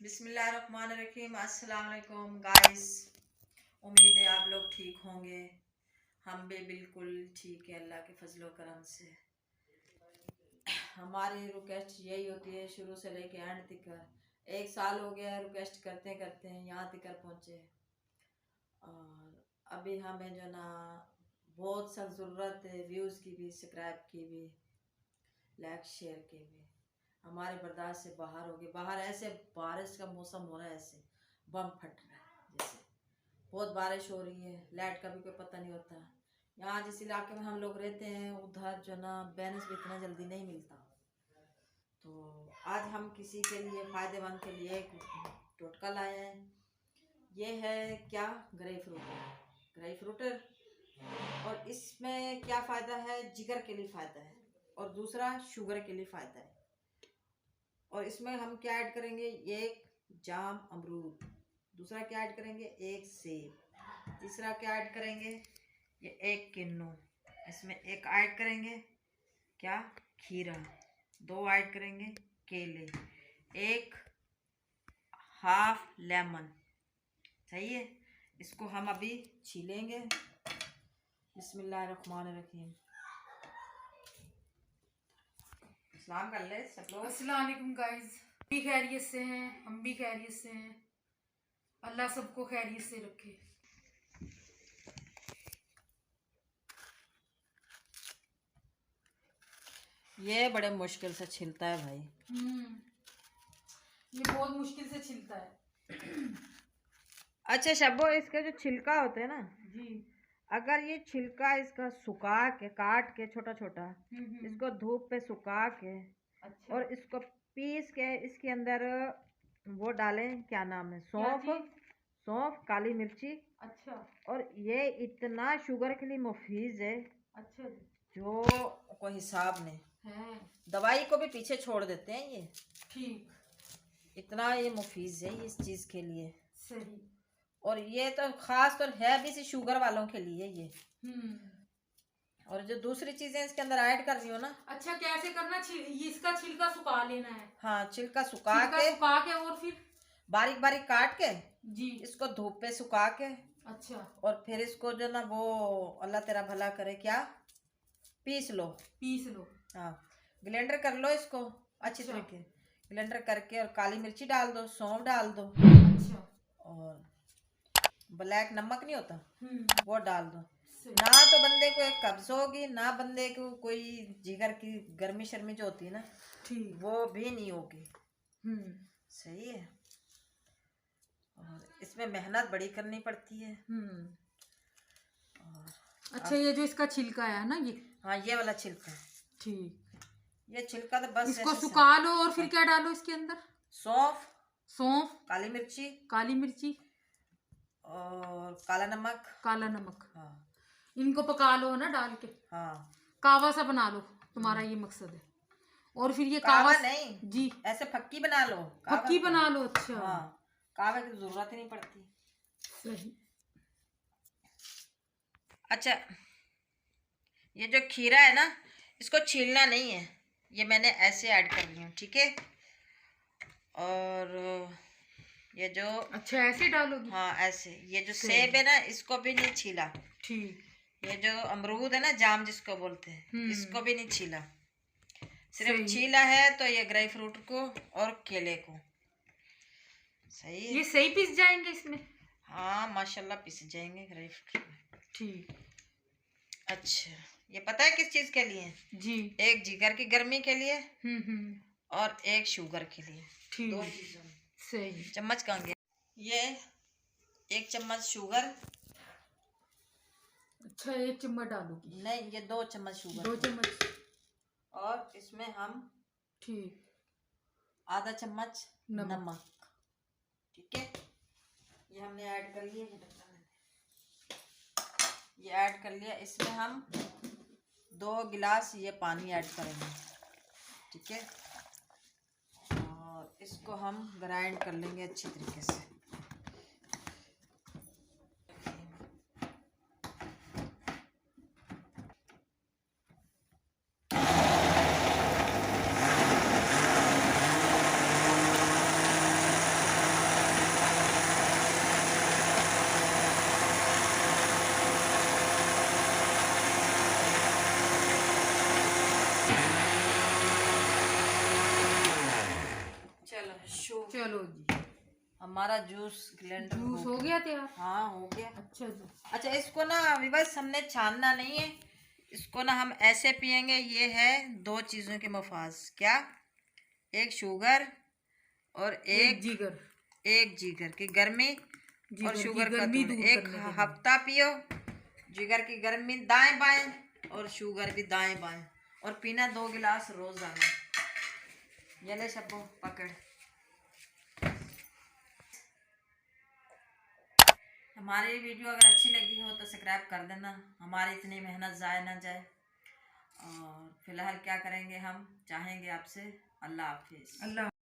बिस्मिल्लाहिर्रहमानिर्रहीम। अस्सलाम वालेकुम गाइस। उम्मीद है आप लोग ठीक होंगे। हम भी बिल्कुल ठीक है अल्लाह के फजलो करम से। हमारी रिक्वेस्ट यही होती है शुरू से लेके एंड तक। 1 साल हो गया रिक्वेस्ट करते करते हैं यहाँ तक पहुँचे और अभी हमें जो ना बहुत सख्त ज़रूरत है व्यूज़ की भी, सब्सक्राइब की भी, लाइक शेयर की भी। हमारे बर्दाश्त से बाहर हो गए। बाहर ऐसे बारिश का मौसम हो रहा है, ऐसे बम फट रहा है, जैसे बहुत बारिश हो रही है। लाइट का भी कोई पता नहीं होता। यहाँ जिस इलाके में हम लोग रहते हैं उधर जो ना बैलेंस भी इतना जल्दी नहीं मिलता। तो आज हम किसी के लिए फ़ायदेमंद के लिए एक टोटका लाए हैं। ये है क्या, ग्रेप फ्रूटर। और इसमें क्या फ़ायदा है, जिगर के लिए फ़ायदा है और दूसरा शुगर के लिए फ़ायदा है। और इसमें हम क्या ऐड करेंगे, एक जाम अमरूद, दूसरा क्या ऐड करेंगे, एक सेब, तीसरा क्या ऐड करेंगे, ये एक किन्नू, इसमें एक ऐड करेंगे क्या, खीरा, 2 ऐड करेंगे केले, एक हाफ लेमन। सही है। इसको हम अभी छीलेंगे। बिस्मिल्लाहिर्रहमानिर्रहीम। सलाम कर ले सब लोग। अस्सलाम वालेकुम गाइस। भी खैरियत से हैं, हम भी खैरियत से हैं। अल्लाह सबको खैरियत से रखे। ये बड़े मुश्किल से छिलता है भाई। ये बहुत मुश्किल से छिलता है। अच्छा शब्बो, इसके जो छिलका होते हैं ना जी, अगर ये छिलका इसका सुखा के, काट के छोटा छोटा, इसको धूप पे सुखा के, अच्छा, और इसको पीस के इसके अंदर वो डालें, क्या नाम है, सौंफ, काली मिर्ची। अच्छा, और ये इतना शुगर के लिए मुफीज है, अच्छा जो कोई हिसाब नहीं है। दवाई को भी पीछे छोड़ देते हैं ये। ठीक, इतना ये मुफीज है इस चीज के लिए। सही। और ये तो खास तौर है भी से शुगर वालों के लिए ये। और जो दूसरी चीजें इसके अंदर ऐड कर रही हो ना। अच्छा, कैसे करना, इसका छिलका सुखा लेना है। हाँ, छिलका सुखा के और फिर बारीक बारीक काट के जी इसको धूप पे सुखा के, अच्छा, और फिर इसको जो ना वो अल्लाह तेरा भला करे क्या, पीस लो। हाँ, ब्लेंडर कर लो इसको अच्छी तरीके। ब्लेंडर करके और काली मिर्ची डाल दो, सौंफ डाल दो, अच्छा, और ब्लैक नमक नहीं होता वो डाल दो। सही। ना तो बंदे को एक कब्ज होगी, ना बंदे को कोई जिगर की गर्मी शर्मी जो होती है ना, ठीक, वो भी नहीं होगी। सही है। और इसमें मेहनत बड़ी करनी पड़ती है। और अच्छा, ये जो इसका छिलका है ना, ये, हाँ, ये वाला छिलका है। ठीक। ये छिलका तो बस इसको सुखा लो और फिर क्या डालो इसके अंदर, सौंफ, काली मिर्ची और काला नमक। हाँ, इनको पका लो ना डाल के। हाँ, कावा सा बना लो, तुम्हारा ये मकसद है। और फिर ये कावा नहीं जी, ऐसे फक्की बना लो। फक्की बना लो। अच्छा, हाँ, कावे की जरूरत ही नहीं पड़ती। सही। अच्छा, ये जो खीरा है ना, इसको छीलना नहीं है, ये मैंने ऐसे ऐड कर रही हूँ, ठीक है। और ये जो, अच्छा, ऐसे डालोगी? हाँ ऐसे। ये जो सेब है ना, इसको भी नहीं छीला। ठीक। ये जो अमरूद है ना, जाम जिसको बोलते हैं, इसको भी नहीं छीला, सिर्फ छीला है तो ये ग्रेप फ्रूट को और केले को। सही है। ये सही पिस जाएंगे इसमें? हाँ माशाल्लाह पिस जाएंगे ग्रेप फ्रूट। ठीक। अच्छा, ये पता है किस चीज के लिए? जी, एक जिगर की गर्मी के लिए और एक शुगर के लिए। ठीक, 2 चीजों में। सही। चम्मच कहाँ गया? ये 1 चम्मच शुगर। अच्छा, 1 चम्मच डालोगी? नहीं, ये 2 चम्मच शुगर। 2 चम्मच। और इसमें हम ठीक, आधा चम्मच नमक। ठीक है, ये हमने ऐड कर लिया। ये ऐड कर लिया। इसमें हम 2 गिलास ये पानी ऐड करेंगे, ठीक है। और इसको हम ग्राइंड कर लेंगे अच्छी तरीके से। चलो जी, हमारा जूस ग्राइंडर जूस हो गया तैयार। हाँ हो गया। अच्छा जी, अच्छा इसको ना बस हमने छानना नहीं है, इसको ना हम ऐसे पियेंगे। ये है दो चीज़ों के मफाज, क्या? एक शुगर और एक जिगर, एक जिगर की गर्मी और जिगर की शुगर का गर्मी दूर। दूर एक करने के लिए। हफ्ता पियो, जिगर की गर्मी दाएं बाएं और शुगर भी दाएं बाएं, और पीना 2 गिलास रोजाना। ये ले शब्बो पकड़। हमारी वीडियो अगर अच्छी लगी हो तो सब्सक्राइब कर देना, हमारी इतनी मेहनत ज़ाया ना जाए। और फिलहाल क्या करेंगे, हम चाहेंगे आपसे अल्लाह हाफिज़। अल्लाह।